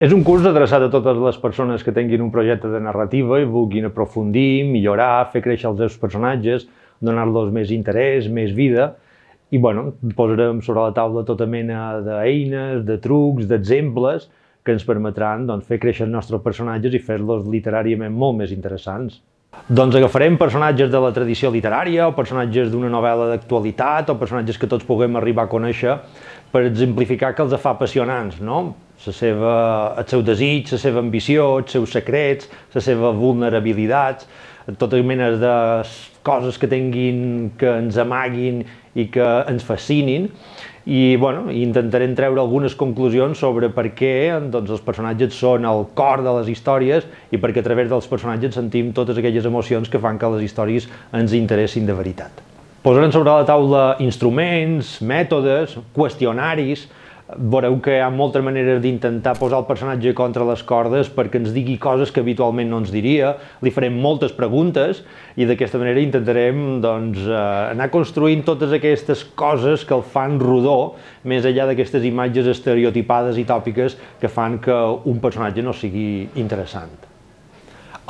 És un curs adreçat a totes les persones que tinguin un projecte de narrativa i vulguin aprofundir, millorar, fer créixer els seus personatges, donar-los més interès, més vida. I bueno, posarem sobre la taula tota mena d'eines, de trucs, d'exemples que ens permetran fer créixer els nostres personatges i fer-los literàriament molt més interessants. Doncs agafarem personatges de la tradició literària o personatges d'una novel·la d'actualitat o personatges que tots puguem arribar a conèixer per exemplificar que els fa apassionants, no? El seu desig, la seva ambició, els seus secrets, les seves vulnerabilitats, totes menes de coses que tinguin, que ens amaguin i que ens fascinin. I intentarem treure algunes conclusions sobre per què els personatges són el cor de les històries i perquè a través dels personatges sentim totes aquelles emocions que fan que les històries ens interessin de veritat. Posarem sobre la taula instruments, mètodes, qüestionaris. Veureu que hi ha moltes maneres d'intentar posar el personatge contra les cordes perquè ens digui coses que habitualment no ens diria. Li farem moltes preguntes i d'aquesta manera intentarem anar construint totes aquestes coses que el fan rodó, més enllà d'aquestes imatges estereotipades i tòpiques que fan que un personatge no sigui interessant.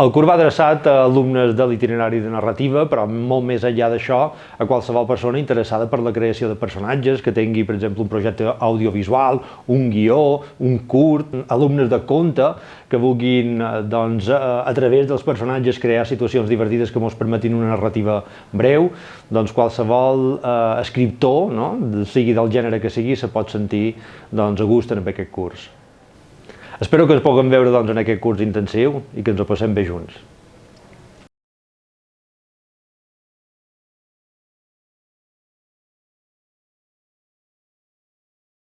El curs va adreçat a alumnes de l'itinerari de narrativa, però molt més enllà d'això, a qualsevol persona interessada per la creació de personatges, que tingui, per exemple, un projecte audiovisual, un guió, un curt, alumnes de conte, que vulguin, a través dels personatges, crear situacions divertides que ens permetin una narrativa breu. Qualsevol escriptor, sigui del gènere que sigui, se pot sentir a gust en aquest curs. Espero que ens puguem veure en aquest curs intensiu i que ens ho passem bé junts.